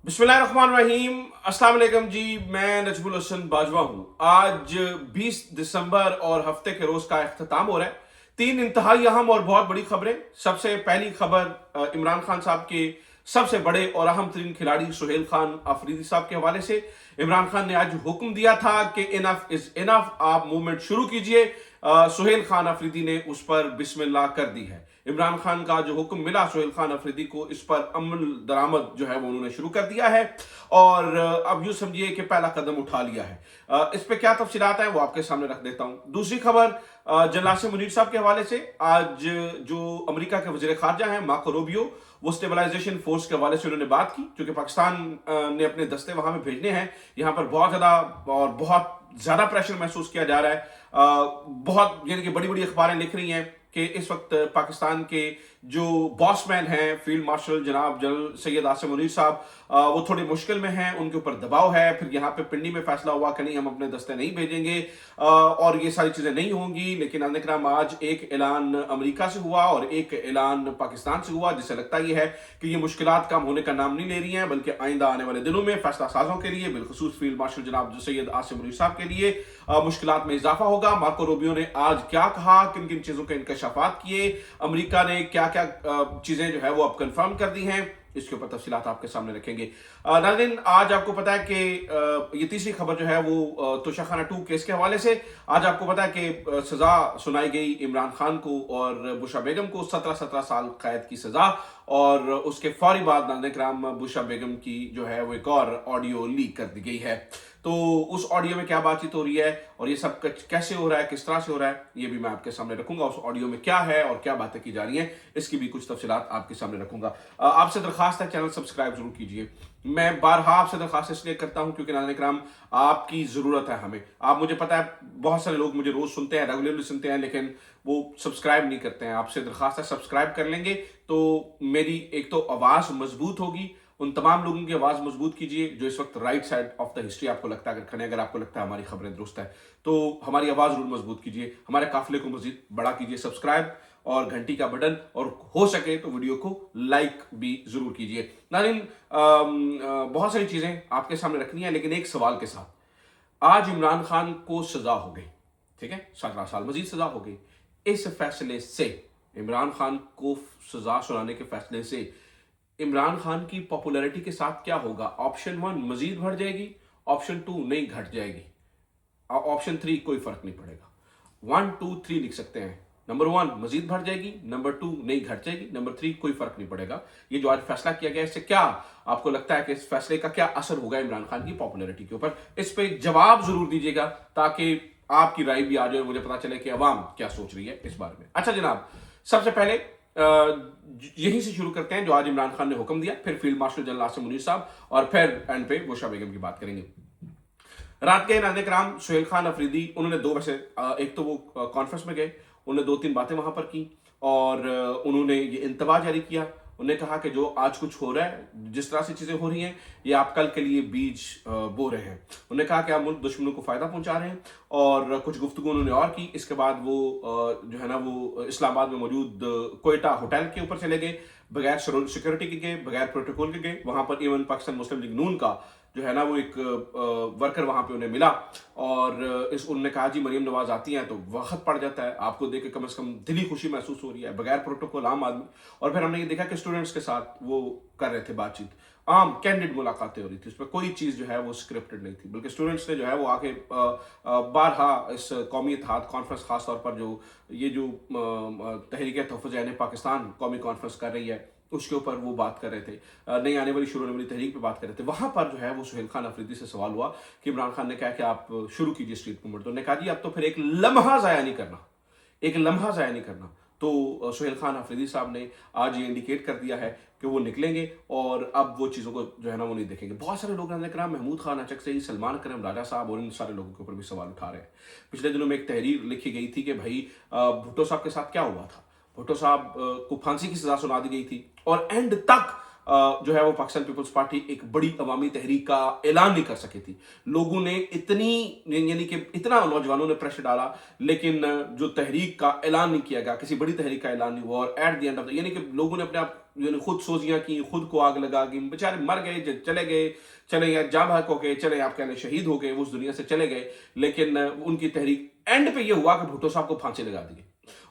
बिस्मिल्लाहिर्रहमानिर्रहीम। अस्सलाम वालेकुम जी, मैं नजमुल हसन बाजवा हूँ। आज 20 दिसंबर और हफ्ते के रोज का अख्ताम हो रहा है। तीन इंतहाई अहम और बहुत बड़ी खबरें। सबसे पहली खबर इमरान खान साहब के सबसे बड़े और अहम तरीन खिलाड़ी सुहेल खान अफरीदी साहब के हवाले से। इमरान खान ने आज हुक्म दिया था कि इनफ इज इनफ, आप मूवमेंट शुरू कीजिए। सुहेल खान अफरीदी ने उस पर बिस्मिल्लाह कर दी है। इमरान खान का जो हुक्म मिला सुहेल खान अफरीदी को, इस पर अमल दरामद जो है वो उन्होंने शुरू कर दिया है और अब यूं समझिए कि पहला कदम उठा लिया है। इस पे क्या तफसीलात हैं वो आपके सामने रख देता हूं। दूसरी खबर जनरल मुनीर साहब के हवाले से। आज जो अमेरिका के वजीर खारजा हैं मार्को रूबियो, वो स्टेबलाइजेशन फोर्स के हवाले से उन्होंने बात की, क्योंकि पाकिस्तान ने अपने दस्ते वहां में भेजने हैं। यहां पर बहुत ज्यादा प्रेशर महसूस किया जा रहा है। बहुत यानी कि बड़ी बड़ी अखबारें लिख रही हैं कि इस वक्त पाकिस्तान के जो बॉसमैन हैं फील्ड मार्शल जनाब जनरल सैयद आसिम मुनीर साहब, वो थोड़ी मुश्किल में हैं, उनके ऊपर दबाव है। फिर यहाँ पे पिंडी में फैसला हुआ कि नहीं, हम अपने दस्ते नहीं भेजेंगे और ये सारी चीजें नहीं होंगी। लेकिन नाज़रीन, आज एक ऐलान अमेरिका से हुआ और एक ऐलान पाकिस्तान से हुआ, जिससे लगता ये है कि ये मुश्किलात कम होने का नाम नहीं ले रही हैं, बल्कि आइंदा आने वाले दिनों में फैसला साजों के लिए, बिलखसूस फील्ड मार्शल जनाब सैयद आसिम मुनीर साहब के लिए मुश्किलात में इजाफा होगा। मार्को रूबियो ने आज क्या कहा, किन किन चीजों के इंकशाफात किए, अमेरिका ने क्या क्या चीजें जो है वो अब कंफर्म कर दी हैं, इसके ऊपर तफसीलात आपके सामने रखेंगे। नाज़रीन, आज आपको पता है कि ये तीसरी खबर जो है वो तोशाखाना 2 केस के हवाले से। आज आपको पता है कि सजा सुनाई गई इमरान खान को और बुशरा बेगम को 17 साल कैद की सजा, और उसके फौरी बाद नाज़रीन बुशरा बेगम की जो है वो एक और ऑडियो लीक कर दी गई है। तो उस ऑडियो में क्या बातचीत हो रही है और ये सब कैसे हो रहा है, किस तरह से हो रहा है, ये भी मैं आपके सामने रखूंगा। उस ऑडियो में क्या है और क्या बातें की जा रही हैं, इसकी भी कुछ तफसीलात आपके सामने रखूंगा। आपसे दरखास्त है, चैनल सब्सक्राइब जरूर कीजिए। मैं बारहा आपसे दरखास्त इसलिए करता हूं क्योंकि नाज़रीन कराम, आपकी जरूरत है हमें। आप, मुझे पता है बहुत सारे लोग मुझे रोज सुनते हैं, रेगुलरली सुनते हैं, लेकिन वो सब्सक्राइब नहीं करते हैं। आपसे दरखास्त है, सब्सक्राइब कर लेंगे तो मेरी एक तो आवाज मजबूत होगी, उन तमाम लोगों की आवाज मजबूत कीजिए जो इस वक्त right side of the history आपको लगता है खड़े। अगर आपको लगता है हमारी खबरें दुरुस्त है तो हमारी आवाज जरूर मजबूत कीजिए, हमारे काफिले को मजीद बड़ा कीजिए, सब्सक्राइब और घंटी का बटन, और हो सके तो वीडियो को लाइक भी जरूर कीजिए। नाज़रीन, बहुत सारी चीजें आपके सामने रखनी है, लेकिन एक सवाल के साथ। आज इमरान खान को सजा हो गई, ठीक है, 17 साल मजीद सजा हो गई। इस फैसले से, इमरान खान को सजा सुनाने के फैसले से इमरान खान की पॉपुलैरिटी के साथ क्या होगा? ऑप्शन 1 मजीद बढ़ जाएगी, ऑप्शन 2 नहीं घट जाएगी, ऑप्शन 3 कोई फर्क नहीं पड़ेगा। 1 2 3 लिख सकते हैं। नंबर 1 मजीद बढ़ जाएगी, नंबर 2 नहीं घट जाएगी, नंबर 3 कोई फर्क नहीं पड़ेगा। ये जो आज फैसला किया गया, इससे क्या आपको लगता है कि इस फैसले का क्या असर होगा इमरान खान की पॉपुलैरिटी के ऊपर? इस पे जवाब जरूर दीजिएगा ताकि आपकी राय भी आ जाए, मुझे पता चले कि अवाम क्या सोच रही है इस बारे में। अच्छा जनाब, सबसे पहले यहीं से शुरू करते हैं जो आज इमरान खान ने हुक्म दिया, फिर field marshal general Asim Munir साहब, और फिर एंड पे बुशरा बेगम की बात करेंगे। रात के नाज़रीन कराम, सुहेल खान अफरीदी, उन्होंने दो, वैसे एक तो वो कॉन्फ्रेंस में गए, उन्होंने 2-3 बातें वहां पर की और उन्होंने ये इंतबाह जारी किया। उन्होंने कहा कि जो आज कुछ हो रहा है, जिस तरह से चीजें हो रही हैं, ये आप कल के लिए बीज बो रहे हैं। उन्होंने कहा कि आप मुल्क दुश्मनों को फायदा पहुंचा रहे हैं, और कुछ गुफ्तगू उन्होंने और की। इसके बाद वो जो है ना वो इस्लामाबाद में मौजूद कोयटा होटल के ऊपर चले गए, बगैर सिक्योरिटी के गए, बगैर प्रोटोकॉल के गए। वहां पर इवन पाकिस्तान मुस्लिम लीग नून का जो है ना वो एक वर्कर वहां पे उन्हें मिला, और उन्होंने कहा जी मरियम नवाज आती हैं तो वक्त पड़ जाता है, आपको देख के कम से कम दिली खुशी महसूस हो रही है, बगैर प्रोटोकॉल आम आदमी। और फिर हमने ये देखा कि स्टूडेंट्स के साथ वो कर रहे थे बातचीत, आम कैंडिड मुलाकातें हो रही थी, उसमें कोई चीज जो है वो स्क्रिप्टेड नहीं थी, बल्कि स्टूडेंट्स ने जो है वो आके बारहा इस कौमी इत्तेहाद कॉन्फ्रेंस, खासतौर पर जो ये जो तहरीक तहफ़्फ़ुज़ ऐन पाकिस्तान कौमी कॉन्फ्रेंस कर रही है, उसके ऊपर वो बात कर रहे थे, नई आने वाली शुरू होने वाली तहरीक पे बात कर रहे थे। वहां पर जो है वो सुहेल खान अफरीदी से सवाल हुआ कि इमरान खान ने कहा कि आप शुरू कीजिए स्ट्रीट मूवमेंट, तो उन्होंने कहा जी अब तो फिर एक लम्हा जाया नहीं करना, एक लम्हा जाया नहीं करना। तो सुहेल खान अफरीदी साहब ने आज ये इंडिकेट कर दिया है कि वो निकलेंगे और अब वो चीज़ों को जो है ना वो नहीं देखेंगे। बहुत सारे लोग ने कहा, महमूद खान अचक से ही, सलमान करम राजा साहब और इन सारे लोगों के ऊपर भी सवाल उठा रहे हैं। पिछले दिनों में एक तहरीर लिखी गई थी कि भाई भुट्टो साहब के साथ क्या हुआ था। भुट्टो साहब को फांसी की सजा सुना दी गई थी और एंड तक जो है वो पाकिस्तान पीपल्स पार्टी एक बड़ी अवामी तहरीक का ऐलान नहीं कर सकी थी। लोगों ने इतनी, यानी कि इतना नौजवानों ने प्रेशर डाला, लेकिन जो तहरीक का ऐलान नहीं किया गया, किसी बड़ी तहरीक का ऐलान नहीं हुआ, और एट द एंड ऑफ, यानी कि लोगों ने अपने आप यानी खुद सोचियां की, खुद को आग लगा कि बेचारे मर गए, चले गए, चले गए, जाँ बहक हो गए, चले आप कहने शहीद हो गए, वो उस दुनिया से चले गए, लेकिन उनकी तहरीक एंड पे ये हुआ कि भुट्टो साहब को फांसी लगा दी,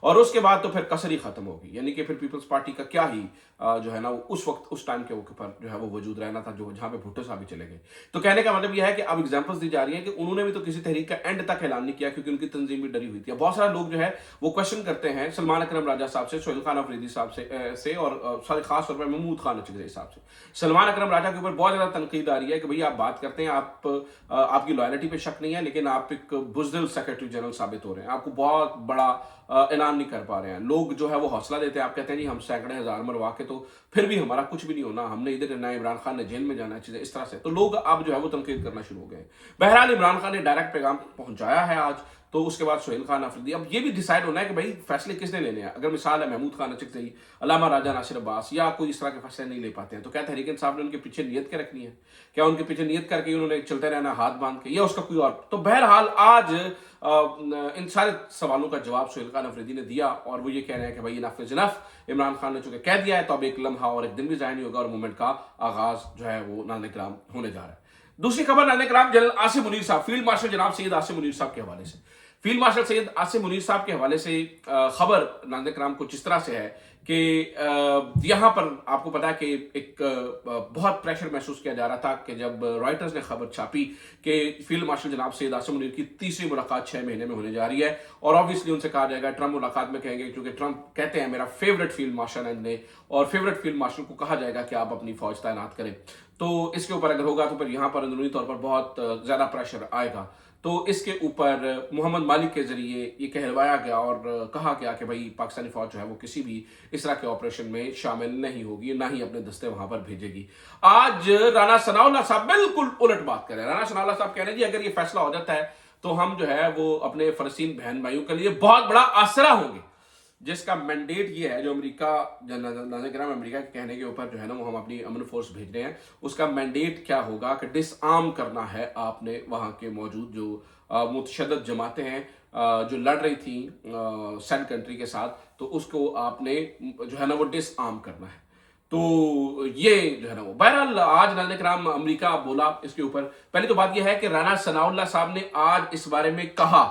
और उसके बाद तो फिर कसर ही खत्म हो गई। यानी कि फिर पीपल्स पार्टी का क्या ही जो है ना उस वक्त उस टाइम के ऊपर जो है वो वजूद रहना था, जो जहां पे भुट्टो साहब भी चले गए। तो कहने का मतलब यह है कि अब एग्जांपल्स दी जा रही है कि उन्होंने भी तो किसी तहरीक का एंड तक ऐलान नहीं किया, क्योंकि उनकी तंजीम भी डरी हुई थी। बहुत सारे लोग जो है वो क्वेश्चन करते हैं सलमान अकरम राजा साहब से, सोहेल खान अफरीदी साहब से और सारे खास तौर पर महमूद खान अचगरी साहब से। सलमान अकरम राजा के ऊपर बहुत ज्यादा तनकीद आ रही है कि भैया आप बात करते हैं, आपकी लॉयल्टी पे शक नहीं है, लेकिन आप एक बुज़दिल सेक्रेटरी जनरल साबित हो रहे हैं, आपको बहुत बड़ा ऐलान नहीं कर पा रहे हैं। लोग जो है वो हौसला देते हैं, आप कहते हैं जी हम सैकड़े हजार मरवा के तो फिर भी हमारा कुछ भी नहीं होना, हमने इधर रहना है, इमरान खान ने जेल में जाना है, चीजें इस तरह से, तो लोग अब जो है वो तनकीद करना शुरू हो गए। बहरहाल इमरान खान ने डायरेक्ट पैगाम पहुंचाया है आज, तो उसके बाद सोहेल खान अफरीदी, अब ये भी डिसाइड होना है कि भाई फैसले किसने लेने हैं। अगर मिसाल है महमूद खान अचकज़ई, अल्लामा राजा नासिर अब्बास या कोई इस तरह के फैसले नहीं ले पाते हैं, तो क्या तहरीक इंसाफ ने उनके पीछे नियत के रखनी है? क्या उनके पीछे नियत करके उन्होंने चलते रहना हाथ बांध के, या उसका कोई और? तो बहरहाल आज इन सारे सवालों का जवाब सोहेल खान अफरीदी ने दिया, और वो ये कह रहे हैं कि भाई enough is enough, Imran Khan ने चूंकि कह दिया है तो अब एक लम्हा और एक दिन भी ज़ाया नहीं होगा, और मूवमेंट का आगाज जो है वो नाज़रीन किराम होने जा रहा है। दूसरी खबर नाज़रीन किराम, जनरल आसिम मुनीर साहब, फील्ड मार्शल जनाब सैयद आसिम मुनीर साहब के हवाले से, फील्ड मार्शल सैयद आसिम मुनीर साहब के हवाले से खबर नाज़रीन किराम कुछ इस तरह से है कि यहाँ पर आपको पता है कि एक बहुत प्रेशर महसूस किया जा रहा था कि जब रॉयटर्स ने खबर छापी कि फील्ड मार्शल जनाब सैयद आसिम मुनीर की तीसरी मुलाकात 6 महीने में होने जा रही है, और ऑब्वियसली उनसे कहा जाएगा, ट्रंप मुलाकात में कहेंगे, क्योंकि ट्रंप कहते हैं मेरा फेवरेट फील्ड मार्शल है, और फेवरेट फील्ड मार्शल को कहा जाएगा कि आप अपनी फौज तैनात करें। तो इसके ऊपर अगर होगा तो फिर यहाँ पर अंदरूनी तौर पर बहुत ज्यादा प्रेशर आएगा। तो इसके ऊपर मोहम्मद मालिक के जरिए ये कहलवाया गया और कहा गया कि भाई पाकिस्तानी फौज जो है वो किसी भी इस तरह के ऑपरेशन में शामिल नहीं होगी, ना ही अपने दस्ते वहां पर भेजेगी। आज राना सनाउल्लाह साहब बिल्कुल उलट बात कर रहे हैं। राना सनाउल्लाह साहब कह रहे हैं जी अगर ये फैसला हो जाता है तो हम जो है वो अपने फलस्तीन बहन भाइयों के लिए बहुत बड़ा आसरा होंगे, जिसका मैंडेट ये है, जो अमेरिका नाज़रीन अमेरिका के कहने के ऊपर जो है ना वो हम अपनी अमन फोर्स भेज रहे हैं, उसका मैंडेट क्या होगा कि डिसआर्म करना है आपने वहाँ के मौजूद जो मुतशद्दिद जमातें हैं जो लड़ रही थी सैड कंट्री के साथ, तो उसको आपने जो है ना वो डिसआर्म करना है। तो ये जो है ना वो बहरहाल आज नाज़रीन किराम अमेरिका बोला इसके ऊपर। पहली तो बात यह है कि राना सनाउल्लाह साहब ने आज इस बारे में कहा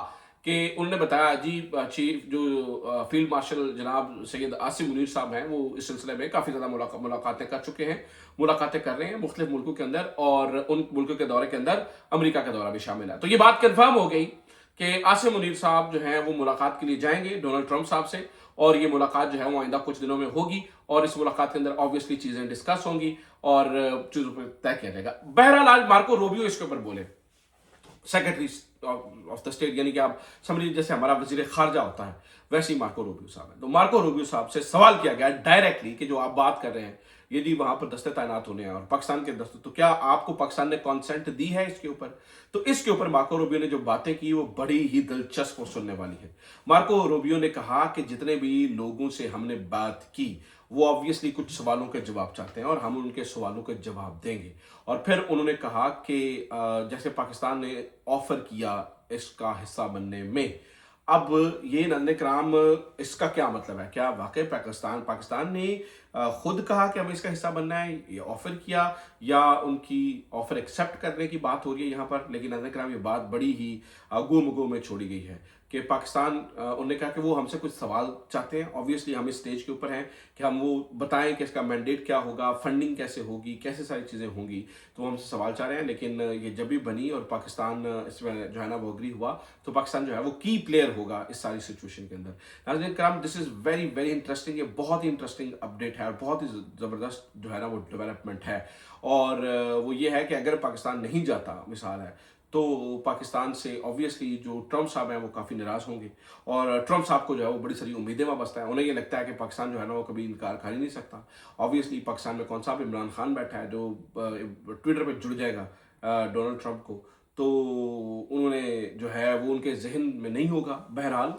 कि उन्होंने बताया जी चीफ जो फील्ड मार्शल जनाब सैयद आसिम मुनीर साहब हैं वो इस सिलसिले में काफ़ी ज़्यादा मुलाकातें कर चुके हैं, मुलाकातें कर रहे हैं मुख्तलिफ मुल्कों के अंदर, और उन मुल्कों के दौरे के अंदर अमेरिका का दौरा भी शामिल है। तो ये बात कन्फर्म हो गई कि आसिम मुनीर साहब जो हैं वो मुलाकात के लिए जाएंगे डोनाल्ड ट्रंप साहब से, और ये मुलाकात जो है वो आइंदा कुछ दिनों में होगी, और इस मुलाकात के अंदर ऑब्वियसली चीज़ें डिस्कस होंगी और चीज़ों पर तय किया जाएगा। बहरहाल आज मार्को रूबियो इसके ऊपर बोले, सेक्रेटरी ऑफ द स्टेट, यानी कि आप समझ लीजिए जैसे हमारा वजीर खारजा होता है वैसे ही मार्को रूबियो साहब है। तो मार्को रूबियो साहब से सवाल किया गया डायरेक्टली कि जो आप बात कर रहे हैं यदि वहां पर दस्ते तैनात होने हैं और पाकिस्तान के दस्ते, तो क्या आपको पाकिस्तान ने कॉन्सेंट दी है इसके ऊपर? तो इसके ऊपर मार्को रूबियो ने जो बातें की वो बड़ी ही दिलचस्प और सुनने वाली है। मार्को रूबियो ने कहा कि जितने भी लोगों से हमने बात की वो ऑब्वियसली कुछ सवालों के जवाब चाहते हैं और हम उनके सवालों के जवाब देंगे। और फिर उन्होंने कहा कि जैसे पाकिस्तान ने ऑफर किया इसका हिस्सा बनने में, अब ये नाज़रीन किराम इसका क्या मतलब है? क्या वाकई पाकिस्तान ने खुद कहा कि हमें इसका हिस्सा बनना है, ये ऑफर किया, या उनकी ऑफर एक्सेप्ट करने की बात हो रही है यहाँ पर? लेकिन नाज़रीन किराम ये बात बड़ी ही गुम में छोड़ी गई है कि पाकिस्तान उन्होंने कहा कि वो हमसे कुछ सवाल चाहते हैं। ऑब्वियसली हम इस स्टेज के ऊपर हैं कि हम वो बताएं कि इसका मैंडेट क्या होगा, फंडिंग कैसे होगी, कैसे सारी चीज़ें होंगी, तो वो हमसे सवाल चाह रहे हैं। लेकिन ये जब भी बनी और पाकिस्तान इसमें जो है ना वो अग्री हुआ, तो पाकिस्तान जो है वो की प्लेयर होगा इस सारी सिचुएशन के अंदर। नाज़रीन किराम this is very very interesting, ये बहुत ही इंटरेस्टिंग अपडेट है और बहुत ही ज़बरदस्त जो है ना वो डेवलपमेंट है। और वो ये है कि अगर पाकिस्तान नहीं जाता, मिसाल है, तो पाकिस्तान से ऑब्वियसली जो ट्रंप साहब हैं वो काफ़ी नाराज़ होंगे, और ट्रंप साहब को जो है वो बड़ी सारी उम्मीदें वाबस्ता है। उन्हें ये लगता है कि पाकिस्तान जो है ना वो कभी इनकार कर ही नहीं सकता। ऑब्वियसली पाकिस्तान में कौन सा इमरान खान बैठा है जो ट्विटर पे जुड़ जाएगा डोनाल्ड ट्रंप को, तो उन्होंने जो है वो उनके जहन में नहीं होगा। बहरहाल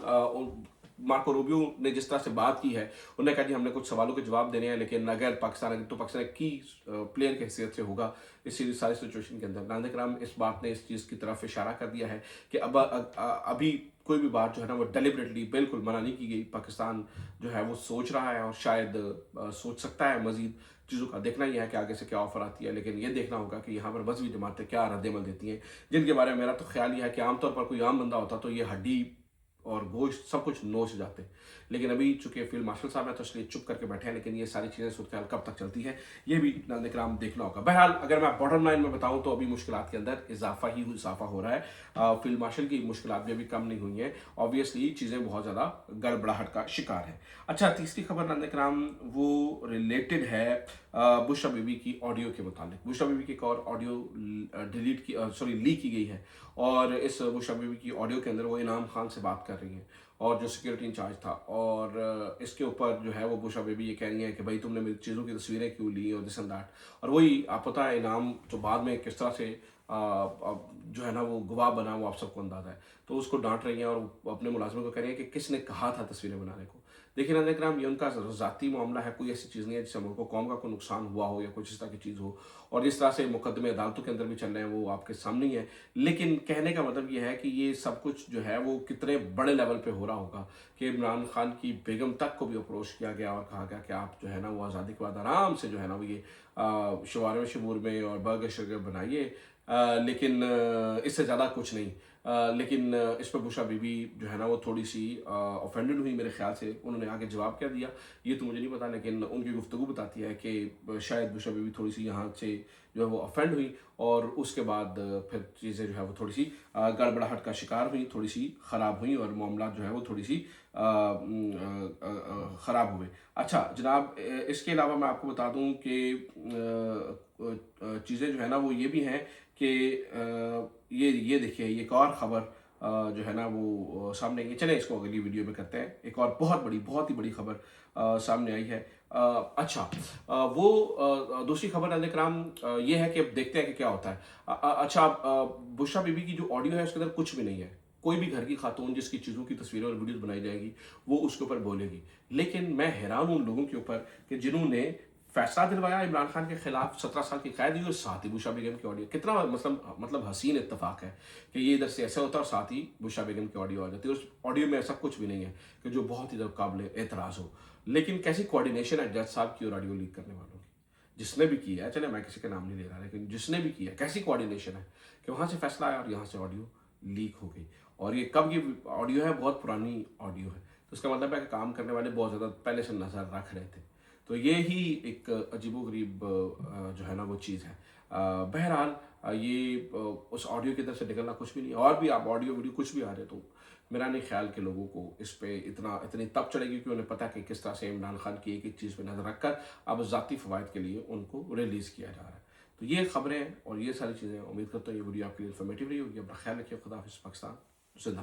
मार्को रूबियो ने जिस तरह से बात की है, उन्होंने कहा कि हमने कुछ सवालों के जवाब देने हैं, लेकिन अगर पाकिस्तान तो पाकिस्तान की प्लेयर की हैसियत से होगा इस सारी सिचुएशन के अंदर। नादिर कराम इस बात ने इस चीज़ की तरफ इशारा कर दिया है कि अब अभी कोई भी बात जो है ना वो डेलिबरेटली बिल्कुल मना नहीं की गई। पाकिस्तान जो है वो सोच रहा है और शायद सोच सकता है मजीद चीज़ों का। देखना ही है कि आगे से क्या ऑफर आती है, लेकिन ये देखना होगा कि यहाँ पर मजहबी जमातें क्या रद्दमल देती हैं, जिनके बारे में मेरा तो ख्याल ही है कि आमतौर पर कोई आम बंदा होता तो ये हड्डी और गोश्त सब कुछ नोच जाते, लेकिन अभी चूंकि फील्ड मार्शल साहब है तो इसलिए चुप करके बैठे हैं। लेकिन ये सारी चीज़ें सूरत हाल कब तक चलती है ये भी नादिर कराम देखना होगा। बहरहाल अगर मैं बॉटम लाइन में बताऊं तो अभी मुश्किलात के अंदर इजाफा हो रहा है। फील्ड मार्शल की मुश्किलात भी अभी कम नहीं हुई हैं। ऑब्वियसली चीज़ें बहुत ज़्यादा गड़बड़ाहट का शिकार है। अच्छा, तीसरी खबर नादिर कराम वो रिलेटेड है बुशरा बीबी की ऑडियो के मुतालिक। बुशरा बीबी की एक और ऑडियो लीक की गई है, और इस बुशरा बीबी की ऑडियो के अंदर वो इनाम खान से बात कर रही हैं, और जो सिक्योरिटी इंचार्ज था, और इसके ऊपर जो है वो बुशरा बीबी ये कह रही है कि भाई तुमने मेरी चीज़ों की तस्वीरें क्यों ली और दिस एंड दैट। और वही आप पता है इनाम जो बाद में किस तरह से जो है ना वो गवाह बना, वो आप सबको अंदाजा है। तो उसको डांट रही हैं और अपने मुलाजिम को कह रही हैं कि किसने कहा था तस्वीरें बनाने को। देखिए नादिर कराम, ये उनका ज़ाती मामला है, कोई ऐसी चीज़ नहीं है जिससे मुल्क को कौम का कोई नुकसान हुआ हो या कुछ इस तरह की चीज़ हो। और जिस तरह से मुकदमे अदालतों के अंदर भी चल रहे हैं वो आपके सामने ही है। लेकिन कहने का मतलब ये है कि ये सब कुछ जो है वो कितने बड़े लेवल पे हो रहा होगा कि इमरान खान की बेगम तक को भी अप्रोच किया गया और कहा गया कि आप जो है ना वो आज़ादी के बाद आराम से जो है ना वो ये शवार शबूर में और बर्गर शर्गर बनाइए, लेकिन इससे ज़्यादा कुछ नहीं। लेकिन इस पर बुशरा बीबी जो है ना वो थोड़ी सी ऑफेंडेड हुई मेरे ख्याल से। उन्होंने आगे जवाब क्या दिया ये तो मुझे नहीं पता, लेकिन उनकी गुफ्तगू बताती है कि शायद बुशरा बीबी थोड़ी सी यहाँ से जो है वो ऑफेंड हुई, और उसके बाद फिर चीज़ें जो है वो थोड़ी सी गड़बड़ाहट का शिकार हुई, थोड़ी सी ख़राब हुई, और मामला जो है वो थोड़ी सी ख़राब हुए। अच्छा जनाब, इसके अलावा मैं आपको बता दूं कि चीज़ें जो है ना वो ये भी हैं कि ये देखिए ये एक और ख़बर जो है ना वो सामने आई है। चलें इसको अगली वीडियो में करते हैं। एक और बहुत ही बड़ी खबर सामने आई है। अच्छा, वो दूसरी खबर नादिर कराम ये है कि अब देखते हैं कि क्या होता है। अच्छा, बुशरा बीबी की जो ऑडियो है उसके अंदर कुछ भी नहीं है। कोई भी घर की खातून जिसकी चीज़ों की तस्वीरें और वीडियोस बनाई जाएगी वो उसके ऊपर बोलेगी। लेकिन मैं हैरान हूं उन लोगों के ऊपर कि जिन्होंने फैसला दिलवाया इमरान खान के खिलाफ 17 साल की कैद हुई, और साथ ही बुशरा बेगम की ऑडियो। कितना मतलब हसीन इत्तेफाक है कि ये इधर से ऐसा होता है और साथ ही बुशरा बेगम की ऑडियो आ जाती है। उस ऑडियो में ऐसा कुछ भी नहीं है कि जो बहुत ही काबिल एतराज़ हो। लेकिन कैसी कोऑर्डिनेशन है जज साहब की और ऑडियो लीक करने वालों की, जिसने भी किया है, चले मैं किसी का नाम नहीं ले रहा, लेकिन जिसने भी किया कैसी कोऑर्डिनेशन है कि वहाँ से फैसला आया और यहाँ से ऑडियो लीक हो गई। और ये कब की ऑडियो है? बहुत पुरानी ऑडियो है। तो इसका मतलब है कि काम करने वाले बहुत ज़्यादा पहले से नज़र रख रहे थे। तो ये ही एक अजीबोगरीब जो है ना वो चीज़ है। बहरहाल ये उस ऑडियो की तरफ से निकलना कुछ भी नहीं। और भी आप ऑडियो वीडियो कुछ भी आ रहे तो मेरा नहीं ख्याल के लोगों को इस पे इतनी तब चढ़ेगी, क्योंकि उन्हें पता कि किस तरह से इमरान खान की एक एक चीज़ पे नज़र रखकर अब ज़ाती फ़वाइद के लिए उनको रिलीज़ किया जा रहा है। तो ये खबरें और ये सारी चीज़ें, उम्मीद करता हूँ ये वीडियो आपके लिए इन्फॉर्मेटिव रही होगी। अपना ख्याल रखिए। खुदा हाफिज़। पाकिस्तान जिंदाबाद।